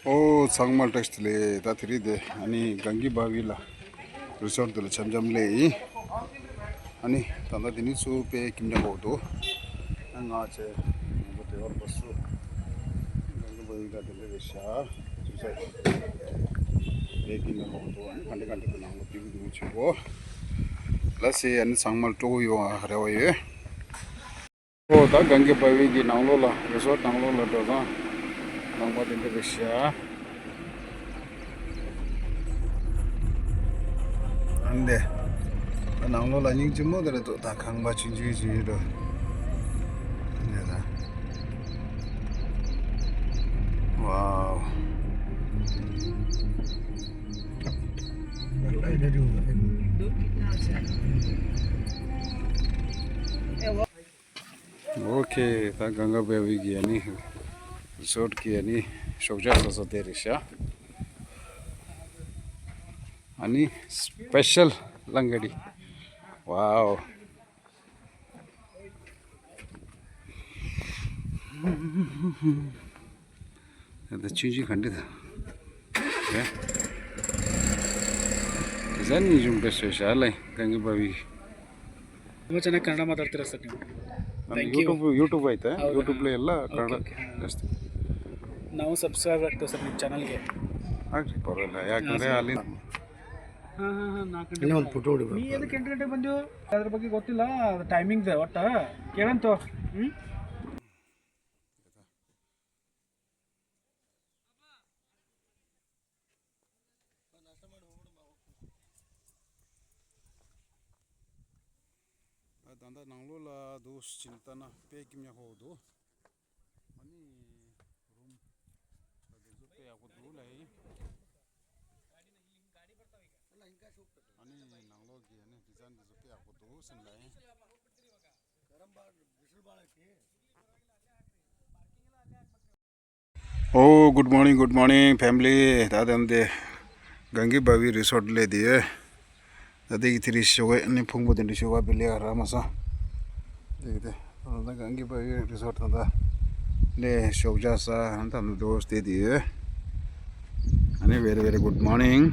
ओ सांगमाल टेक्स्टले दाथिरी दे आणि गंगी बावीला रिसॉर्ट दिलं छमछमले आणि तंदा दिनी सू पे किमने होतो अंगाचे बोटेवर बसू गंगी बावीला दिले रेशा सुसाय पे किमने होतो आणि कंडे कंडे नांगो पिगु दुचिगो लसे आणि सांगमाल टो यो हरेवये ओ दा गंगी बावीगी नांगलोला रिसॉर्ट नांगलोला दोजा नांगो दिले रेशा 근데 나올라 닝지 뭐더라도 다 강바 진주지로 내가 와우 ओके ता गंगा बेवी की यानी रिसोर्ट की यानी शौजा ससा तेरिशा आणि स्पेशल लंगडी वाव आता चीजी खंडित है डिजाइन निजूम बेस्ट शाला गंगे बावी ತುಂಬ ಚೆನ್ನಾಗಿ ಕನ್ನಡ ಮಾತಾಡ್ತೀರಾ ಸರ್ ನೀವು. ಯೂಟ್ಯೂಬ್ ಐತೆ ಯೂಟ್ಯೂಬ್ಲೆ ಎಲ್ಲ ಕನ್ನಡ ಜಾಸ್ತಿ ನಾವು ಸಬ್ಸ್ಕ್ರೈಬ್ ಆಗ್ತೇವೆ ಸರ್ ನಿಮ್ಮ ಚಾನಲ್ಗೆ. ಆಗ್ರಿ ಪರವಾಗಿಲ್ಲ ಯಾಕಂದರೆ ಅಲ್ಲಿ ಇಲ್ಲಿ ಒಂದು ಫೋಟೋ ಹೊಡಿ. ನೀ ಎದಕ್ಕೆ 8 ಗಂಟೆಗೆ ಬಂದೆವು ಅದ್ರ ಬಗ್ಗೆ ಗೊತ್ತಿಲ್ಲ ಟೈಮಿಂಗ್ ಒಟ್ಟು ಕೇಳಂತು. ದಂದ ನಂಗ್ಲೂಲ ದೋಸ್ ಚಿಂತನ ಪೇಕಿಮ್ಯ ಹೋದು ಮನಿ ರೂಮ್ ಅದು ಪೇ ಆಗೋದು ಲೈ अनि ನಂಗ್ಲೋಗಿ ani ಡಿಸೈನ್ ಜೊತೆ ಆಗೋದು ಸಿನ್ಲೈ ओ गुड मॉर्निंग फैमिली दादे गंगी बावी रिसोर्ट ले दिए दादी की थ्री शो ने फुंग बोदन शो बिले आरामसा देखते गंगी बावी रिसोर्ट दा ले शोजा सा ಅಂತ दोस्त दे दिए अनि वेरी गुड मॉर्निंग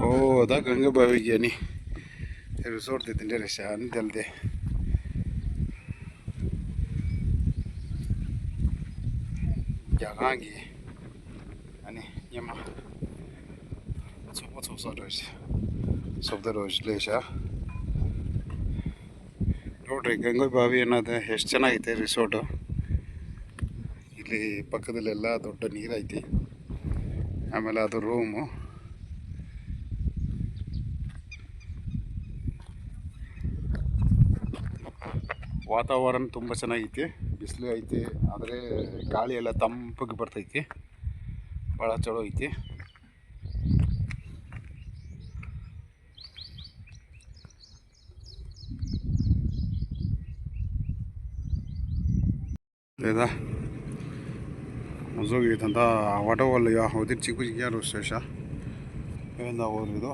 ओ दा गंगा बावी की ani रिसोर्ट दे तिंडे रेशान जल्दी 야광이 아니 야마 초소로지 sobdaroji ನೋಡ್ರಿ ಗಂಗಾ ಬಾವಿ ಅನ್ನೋದು ಎಷ್ಟು ಚೆನ್ನಾಗೈತೆ ರಿಸೋರ್ಟು. ಇಲ್ಲಿ ಪಕ್ಕದಲ್ಲೆಲ್ಲ ದೊಡ್ಡ ನೀರೈತಿ, ಆಮೇಲೆ ಅದು ರೂಮು. ವಾತಾವರಣ ತುಂಬ ಚೆನ್ನಾಗೈತಿ, ಬಿಸಿಲು ಐತಿ, ಆದರೆ ಗಾಳಿ ಎಲ್ಲ ತಂಪಾಗಿ ಬರ್ತೈತಿ, ಭಾಳ ಚಲೋ ಐತಿ. Đây một số người thằng ta vào đâu là giờ hồi tiết chỉ có gì rồi sao bên đâu rồi đó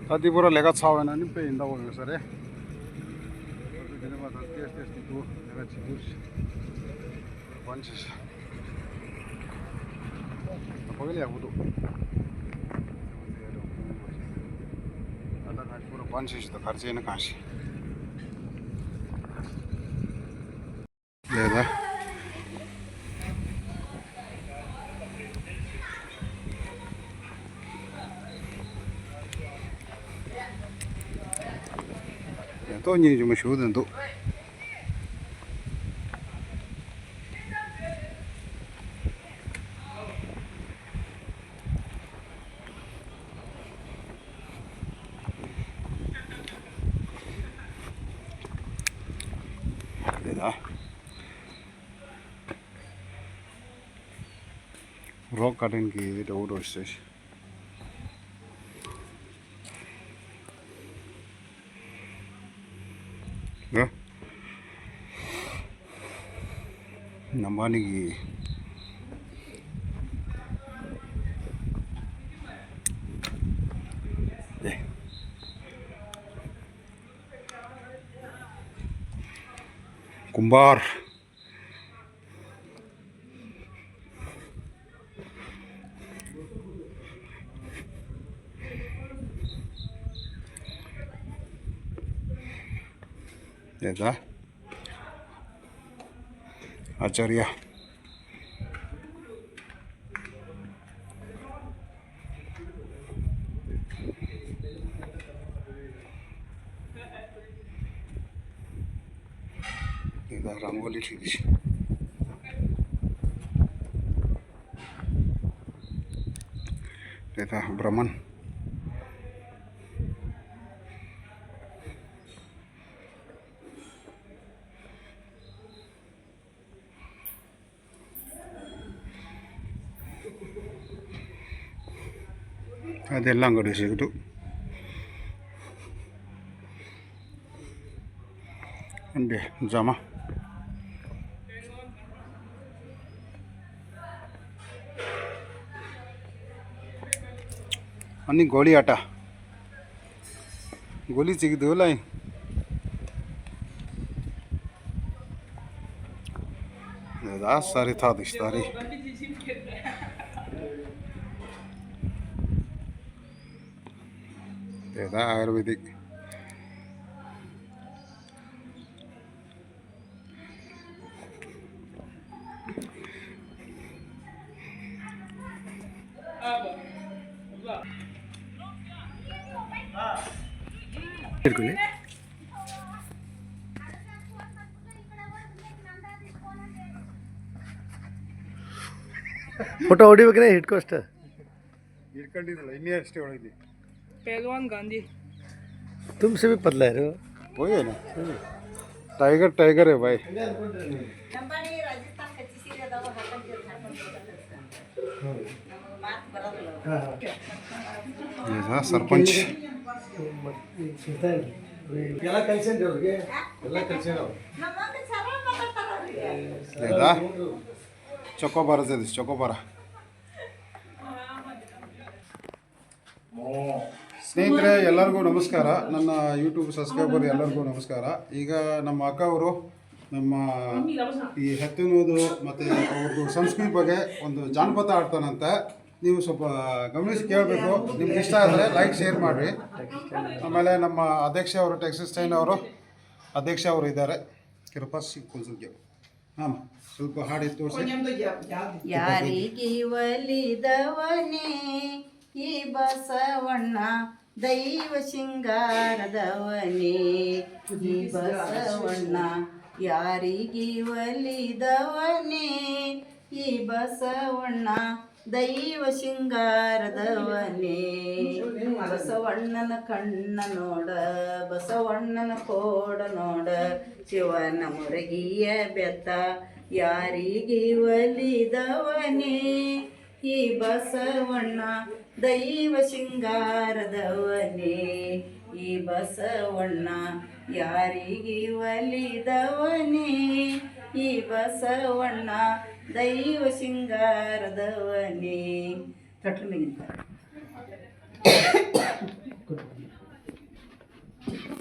tadi pura lega cawe na ni pe inda wo sare jadi mata tes itu lega cikus pancis apa kali ya butuh पूरा 500 तो खर्च है ना कहाँ से लेदा ये तो नहीं जो मशहूर है तो rock garden की रोड स्टेशन नंबानी की ಕುಂಬಾರ್. ಆಯ್ತಾ ಆಚಾರ್ಯ. এটা রাঙ্গোলি ঠিকছে. এটা ব্রাহ্মণ. ಅದೆಲ್ಲ ಅಂಗಡಿ ಸಿಗುದು. ಅಂದೆ ಜಾಮ आणि गोली आटा गोली सिगदू लाई सारी था दिस्तारी आयुर्वेदिक. ಫೋಟೋ ಹೊಡಿಬೇಕೇ ಹಿಡ್ಕೋ ಅಷ್ಟೇ. ಹಿಡ್ಕೊಂಡಿದ್ರಲ್ಲ ಇನ್ನೇ ಅಷ್ಟೇ ಹೊಡಿದ್ವಿ. पहलवान गांधी तुमसे भी पतला है रो. वही है ना टाइगर. टाइगर है भाई. सरपंच ಎಲ್ಲ ಕಲ್ಸೇನ್ರಿ ಅವ್ರಿಗೆ ಎಲ್ಲ ಕಲ್ಸೇನ ಚೊಕೋಬಾರ ಚೊಕೋಬಾರ. ಸ್ನೇಹಿತರೆ ಎಲ್ಲರಿಗೂ ನಮಸ್ಕಾರ. ನನ್ನ ಯೂಟ್ಯೂಬ್ ಸಬ್ಸ್ಕ್ರೈಬರ್ ಎಲ್ಲರಿಗೂ ನಮಸ್ಕಾರ. ಈಗ ನಮ್ಮ ಅಕ್ಕ ಅವರು ನಮ್ಮ ಈ ಹೆತ್ತನೋದು ಮತ್ತು ಅವ್ರದ್ದು ಸಂಸ್ಕೃತಿ ಬಗ್ಗೆ ಒಂದು ಜಾನಪದ ಆಡ್ತಾನಂತೆ. ನೀವು ಸ್ವಲ್ಪ ಗಮನಿಸಿ ಕೇಳಬೇಕು. ನಿಮ್ಗೆ ಇಷ್ಟ ಆದರೆ ಲೈಕ್ ಶೇರ್ ಮಾಡಿರಿ. ಆಮೇಲೆ ನಮ್ಮ ಅಧ್ಯಕ್ಷ ಅವರು ಟೆಕ್ಸಸ್ ಸ್ಟೈನ್ ಅವರು ಅಧ್ಯಕ್ಷ ಅವರು ಇದ್ದಾರೆ. ಕೃಪಾಸಿ ಕುಂಸುಗೆ ಹಾಂ ಸ್ವಲ್ಪ ಹಾಡಿ ತೋರಿಸಿ. ಯಾರಿಗೆ ಒಲಿದವನೇ ಈ ಬಸವಣ್ಣ ದೈವ ಶೃಂಗಾರದವನೇ ಈ ಬಸವಣ್ಣ. ಯಾರಿಗೆ ಒಲಿದವನೇ ಈ ಬಸವಣ್ಣ ದೈವ ಶೃಂಗಾರದವನೇ. ಬಸವಣ್ಣನ ಕಣ್ಣ ನೋಡ ಬಸವಣ್ಣನ ಕೋಡ ನೋಡ ಶಿವನ ಮುರಗಿಯ ಬೆತ್ತ. ಯಾರಿಗೆ ಒಲಿದವನೇ ಈ ಬಸವಣ್ಣ ದೈವ ಶೃಂಗಾರದವನೇ ಈ ಬಸವಣ್ಣ. ಯಾರಿಗೆ ಒಲಿದವನೇ ಈ ಬಸವಣ್ಣ ದೈವ ಶೃಂಗಾರದವನೇ. ತೊಟ್ಲು ಮೇಗಿಂತ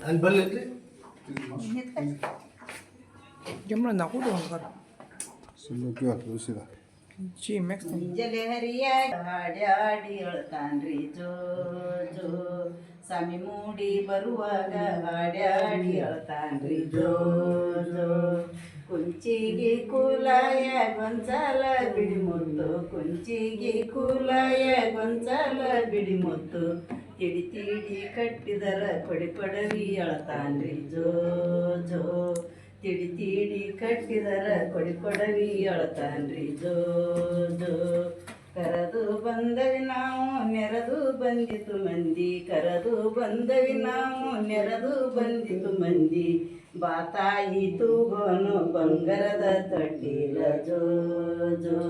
ಅಲ್ಲಿ ಬರ್ಲಿ जमना नाकू तो कर ಸುಮ್ಮನೆ ತೋರಿಸಿದ जी मैक्स ಜಲೆ ಹರಿಯ ಹಾಡ್ಯಾಡಿ ಅಳ್ತಾನ್ರಿ ಜೋ ಜೋ. ಸ್ವಾಮಿ ಮೂಡಿ ಬರುವಾಗ ಹಾಡ್ಯಾಡಿ ಅಳ್ತಾನ್ರಿ ಜೋ ಜೋ. ಕುಂಚಿಗೆ ಕೂಲಾಯ ಗೊಂಚಾಲ ಬಿಡಿಮುತ್ತು ಕುಂಚಿಗೆ ಕೂಲಾಯ ಗೊಂಚಾಲ ಬಿಡಿಮುತ್ತು. ತಿಡಿ ತಿಡಿ ಕಟ್ಟಿದರ ಕೊಡಿ ಕೊಡವಿ ಅಳ್ತಾನ್ರಿ ಜೋ ಜೋ. ತಿಡಿ ತಿಡಿ ಕಟ್ಟಿದರ ಕೊಡಿ ಕೊಡವಿ ಅಳ್ತಾನ್ರಿ ಜೋ ಜೋ. ಕರೆದು ಬಂದವಿ ನಾವು ನೆರೆದು ಬಂದಿತು ಮಂದಿ. ಕರೆದು ಬಂದವಿ ನಾವು ನೆರೆದು ಬಂದಿತು ಮಂದಿ. ಬಾತಾಯಿ ತೂಗೋನು ಬಂಗಾರದ ತೊಟ್ಟಿಲ ಜೋ ಜೋ.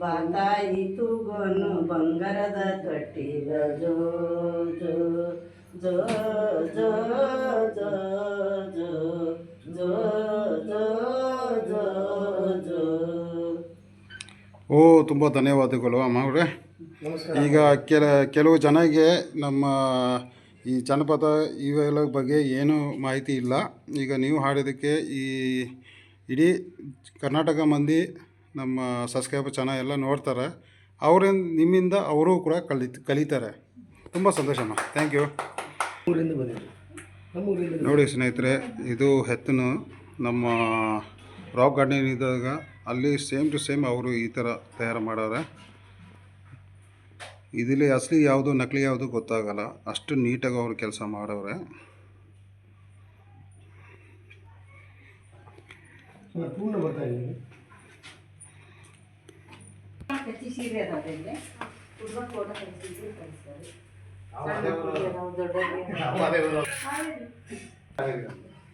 ಬಾತಾಯಿ ತೂಗೋನು ಬಂಗಾರದ ತೊಟ್ಟಿಲ ಜೋ ಜೋ ಜೋ ಜೋ ಜೋ ಜೋ ಜೋ ಜೋ ಜೋ ಜೋ. ಓ ತುಂಬ ಧನ್ಯವಾದಗಳು ಅಮ್ಮ ಅವರೇ. ಈಗ ಕೆಲವು ಜನಗೆ ನಮ್ಮ ಈ ಜನಪದ ಇವೆಲ್ಲ ಬಗ್ಗೆ ಏನೂ ಮಾಹಿತಿ ಇಲ್ಲ. ಈಗ ನೀವು ಹಾಡಿದ್ದಕ್ಕೆ ಈ ಇಡೀ ಕರ್ನಾಟಕ ಮಂದಿ ನಮ್ಮ ಸಬ್ಸ್ಕ್ರೈಬರ್ ಚಾನಲ್ ಎಲ್ಲ ನೋಡ್ತಾರೆ. ಅವರಿಂದ ನಿಮ್ಮಿಂದ ಅವರು ಕೂಡ ಕಲಿತಾರೆ. ತುಂಬ ಸಂತೋಷಮ್ಮ, ಥ್ಯಾಂಕ್ ಯು. ಊರಿಂದ ಬಂದಿದ್ದು ನಮ್ಮ ಊರಿಂದ. ನೋಡಿ ಸ್ನೇಹಿತರೆ, ಇದು ಹೆತ್ತನು ನಮ್ಮ ರಾಕ್ ಗಾರ್ಡನ್ ಇದ್ದಾಗ ಅಲ್ಲಿ ಸೇಮ್ ಟು ಸೇಮ್ ಅವರು ಈ ಥರ ತಯಾರು ಮಾಡೋರೆ. ಇದರಲ್ಲಿ ಅಸಲಿ ಯಾವುದು ನಕಲಿ ಯಾವುದು ಗೊತ್ತಾಗಲ್ಲ, ಅಷ್ಟು ನೀಟಾಗಿ ಅವರು ಕೆಲಸ ಮಾಡೋರೆ. ಪೂರ್ಣ ಬರ್ತಾ ಇದ್ದೀನಿ. ಸೀರೆ ಅದಾವೆ ಫೋಟೋ ತೆಗಿಸಿ ಕಳಿಸ್ತಾರೆ.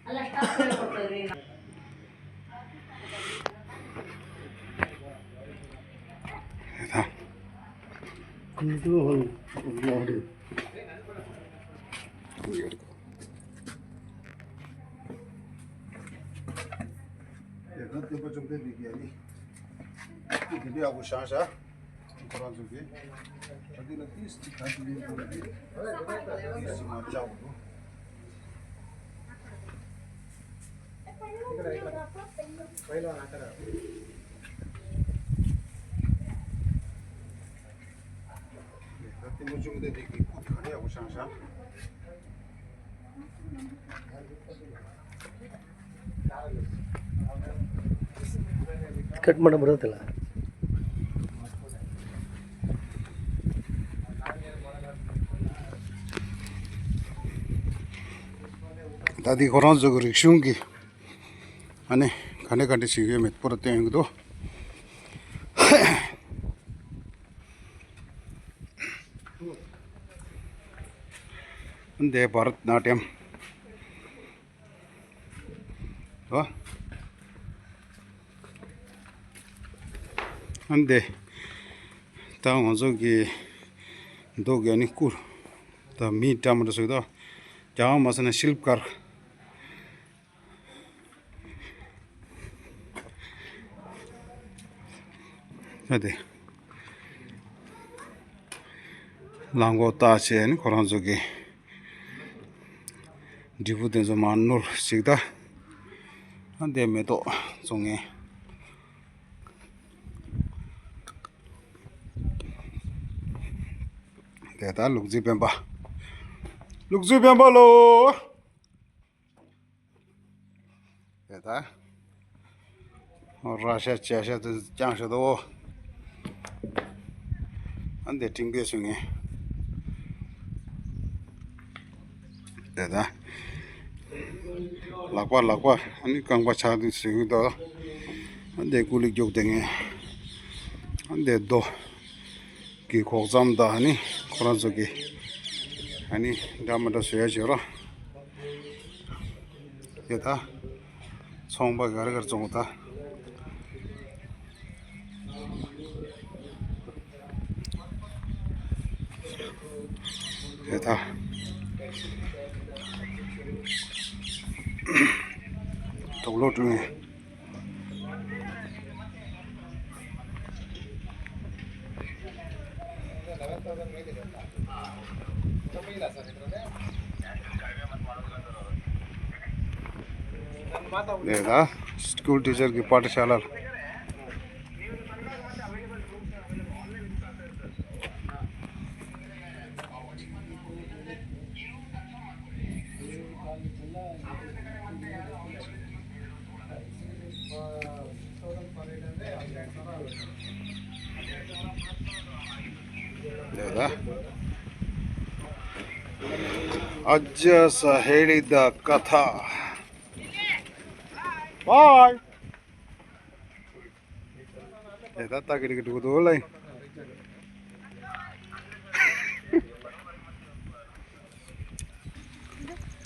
ಅಲ್ಲ ಸ್ಟಾಪ್ ಕೊಡ್ತೀವಿ. ಇದು ನೋಡಿ Jadi aku sasa kurang suki. Tadi nanti sedikit dulu lagi. Isi macam tu. Nanti muncul dia dikit. Kali aku sasa. Cut ಮಾಡಿ ಬರುತ್ತಲ್ಲ. Tadi korang juga riksung ki, ane kane sih met pura tiang itu. Ande Bharatnatyam, oh, ande tahu masuk ki do gani kur, ta meet tamu tu sudah, jauh masanya Shilpkar. Ada langgo tace ni korang jogi dibutin zaman nur sikda ande meto songe deta lukji bemba lo deta rasha chasha jangsha do ande tingge sunge deda lakwa ani kangba chadu singi do ande kulik jok denge ande do ki khojam da ani koran jogi ani damada suya jora deda songba gar jongta deda tolo tu deda school teacher ki pathshala deda ajja sa helida katha bye deda takiri gitu dolai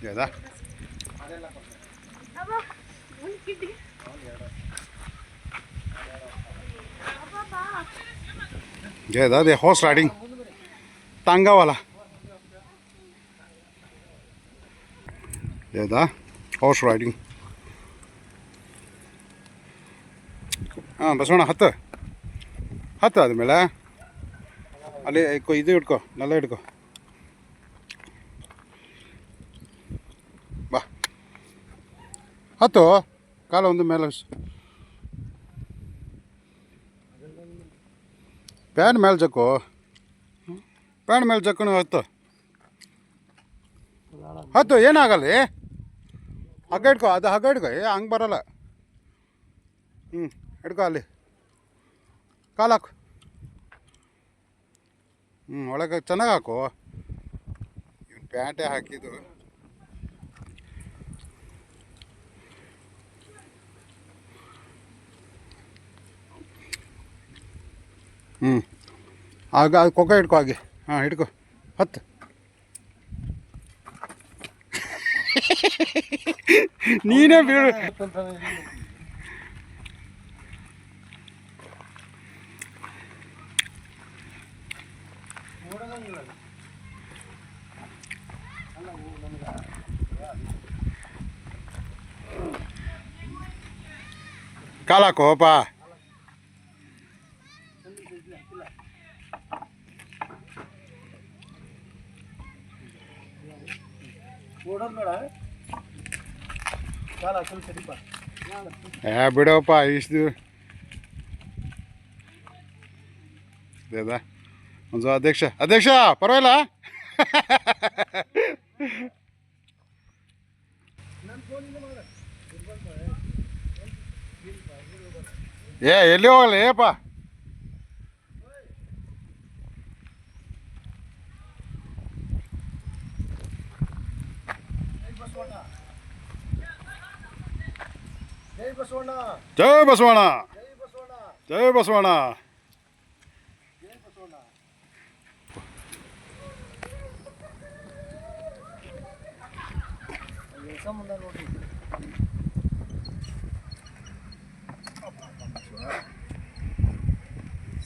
deda deda the horse riding tanga wala deda horse riding Basavanna ಹತ್ತು ಆದಮೇಲೆ ಅಲ್ಲಿ ಇದು ಹಿಡ್ಕೊ ನೆಲ ಹಿಡ್ಕೊ ಬಾ ಹತ್ತು ಕಾಲ ಒಂದು ಮೇಲೆ ಪ್ಯಾನ್ ಮೇಲೆ ಜಕ್ಕು ಪ್ಯಾನ್ ಮೇಲೆ ಜಕ್ಕನು ಹತ್ತು ಹತ್ತು ಏನಾಗಲ್ಲ ಹಗ್ಗ ಹಿಡ್ಕೊ ಅದು ಹಗ್ಗ ಹಿಡ್ಕೊ ಹಂಗೆ ಬರೋಲ್ಲ ಹಿಡ್ಕೊ ಅಲ್ಲಿ ಕಾಲು ಹಾಕು ಒಳಗೆ ಚೆನ್ನಾಗಿ ಹಾಕು ಇವ್ನು ಪ್ಯಾಂಟೇ ಹಾಕಿದ್ದು ಆಗ ಅದು ಕೊಕ್ಕ ಹಿಡ್ಕೊ ಹಾಗೆ ಹಾಂ ಹಿಡ್ಕೊ ಹತ್ತು ನೀನೇ ಬೀಳು ಕಾಲು ಹಾಕೋಪ್ಪ ಬಿಡಪ್ಪ ಇಷ್ಟು ಒಂದು ಅಧ್ಯಕ್ಷ ಪರವಾಗಿಲ್ಲ ಎಲ್ಲಿ ಹೋಗಲ್ಲ ಏಪ್ಪ ಜೈ ಬಸವಣ್ಣ ಜೈ ಬಸವಣ್ಣ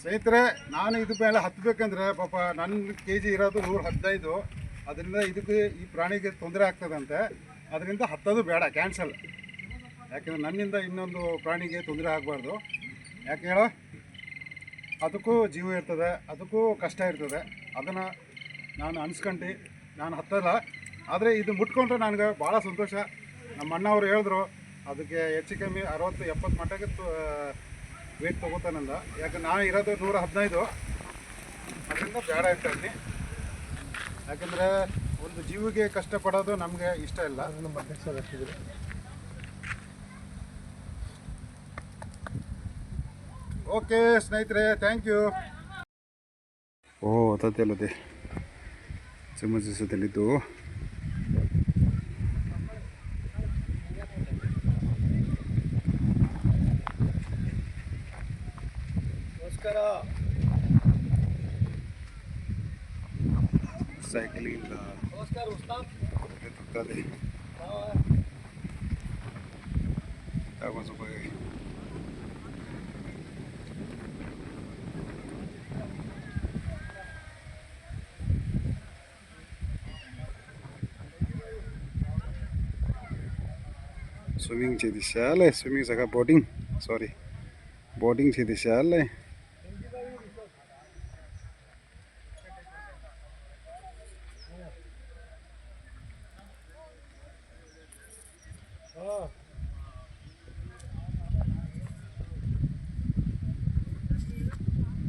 ಸ್ನೇಹಿತರೆ ನಾನು ಇದು ಮೇಲೆ ಹತ್ತಬೇಕಂದ್ರೆ ಪಾಪ ನನ್ನ KG ಇರೋದು 115 ಅದರಿಂದ ಇದಕ್ಕೆ ಈ ಪ್ರಾಣಿಗೆ ತೊಂದರೆ ಆಗ್ತದಂತೆ ಅದರಿಂದ ಹತ್ತೋದು ಬೇಡ ಕ್ಯಾನ್ಸಲ್ ಯಾಕೆಂದರೆ ನನ್ನಿಂದ ಇನ್ನೊಂದು ಪ್ರಾಣಿಗೆ ತೊಂದರೆ ಆಗಬಾರ್ದು ಯಾಕೆ ಹೇಳೋ ಅದಕ್ಕೂ ಜೀವ ಇರ್ತದೆ ಅದಕ್ಕೂ ಕಷ್ಟ ಇರ್ತದೆ ಅದನ್ನು ನಾನು ಅನ್ಸ್ಕೊಂಡು ನಾನು ಹತ್ತಲ್ಲ ಆದರೆ ಇದು ಮುಟ್ಕೊಂಡ್ರೆ ನನಗೆ ಭಾಳ ಸಂತೋಷ ನಮ್ಮ ಅಣ್ಣವರು ಹೇಳಿದ್ರು ಅದಕ್ಕೆ ಹೆಚ್ಚು ಕಮ್ಮಿ 60-70 ಮಟ್ಟಕ್ಕೆ ವೇಟ್ ತೊಗೋತಾನಂದ ಯಾಕೆ ನಾನು ಇರೋದು 115 ಅದರಿಂದ ಬೇಡ ಇರ್ತಾಯಿದ್ದೀನಿ ಯಾಕೆಂದರೆ ಒಂದು ಜೀವಿಗೆ ಕಷ್ಟಪಡೋದು ನಮಗೆ ಇಷ್ಟ ಇಲ್ಲ ಓಕೆ ಸ್ನೇಹಿತರೆ ಥ್ಯಾಂಕ್ ಯು ಓ ತತ್ತಲ್ಲದೆ ಚಮಚಿಸದಲ್ಲಿದ್ದು ನಮಸ್ಕಾರ ಸೈಕಲಿಂದ ನಮಸ್ಕಾರ ಉಸ್ತಾದ್ ತುತ್ತದೆ स्विमिंग ची दिशा आलंय स्विमिंग सगळं बोटिंग सॉरी बोटिंग ची दिशा आलंय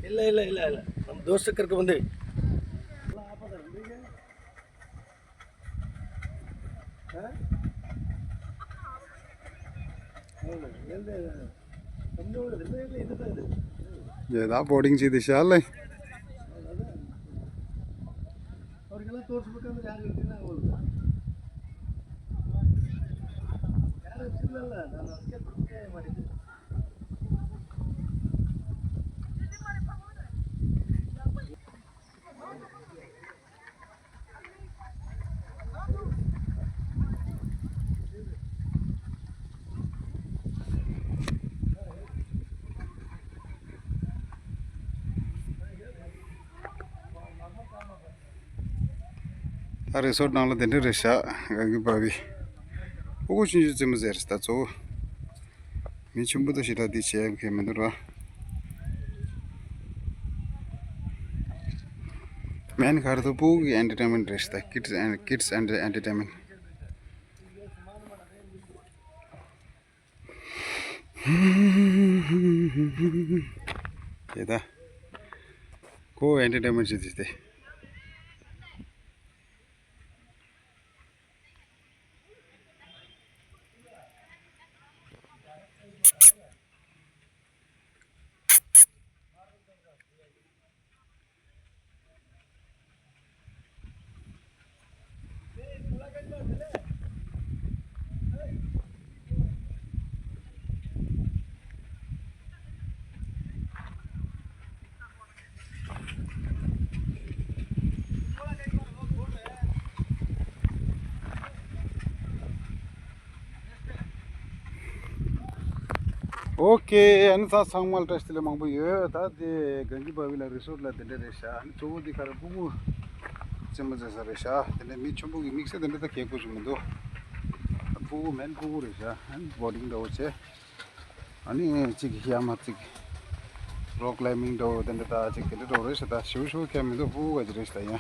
ಇಲ್ಲ ಇಲ್ಲ ಇಲ್ಲ ಇಲ್ಲ ನಮ್ಮ ದೋಸ್ತ ಕರ್ಕೊಂಡು ಬಂದೇವಿ ಜಯದಾ ಬೋರ್ಡಿಂಗ್ ची दिशा आलंय ಅವ್ರಿಗೆಲ್ಲ ತೋರಿಸ್ಬೇಕಂದ್ರೆ ಯಾರು ಇರ್ತಿಲ್ಲ ಆಗೋಲ್ಲ ಯಾರು ಇರ್ತಿಲ್ಲಲ್ಲ ನಾನು ಅದಕ್ಕೆ ಬಿಡುಗಡೆ ಮಾಡಿದ್ದೆ resort nangla deni resha gangi babi ogo chinju zemu zeris ta zo mi chumbu da shira di che ke mendura man kar to bu entertainment resta kids and entertainment yeda entertainments ಇದ್ದಿದೆ. Oke, anu sa sangmal testile mangbu ye ta de gangi bawila resort la dende resha ani chobu di kara bugu chemaja sa resha dende mi chobu gi mix dende ta ke ko jumundo bugu men bugu resha ani boarding do che ani chigi yama chigi rock climbing do dende ta chigi do resha ta shu shu ke mi do bugu ga resha ya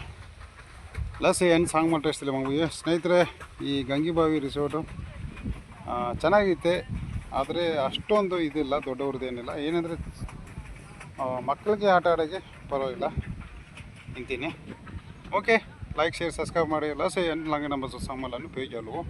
la se ani sangmal testile mangbu ye ಸ್ನೇಹಿತರೆ ಈ ಗಂಗಿ ಬಾವಿ resort ಚೆನ್ನಾಗೈತೆ. ಆದರೆ ಅಷ್ಟೊಂದು ಇದಿಲ್ಲ, ದೊಡ್ಡವ್ರದ್ದೇನಿಲ್ಲ. ಏನಂದರೆ ಮಕ್ಕಳಿಗೆ ಆಟ ಆಡೋಕ್ಕೆ ಪರವಾಗಿಲ್ಲ ನಿಂತೀನಿ. ಓಕೆ, ಲೈಕ್ ಶೇರ್ ಸಬ್ಸ್ಕ್ರೈಬ್ ಮಾಡಿ ಎಲ್ಲ ಸೇ ನಮ್ಮ ಸಾಮಾನು ಪೇಜ್ ಅಲ್ವೋ.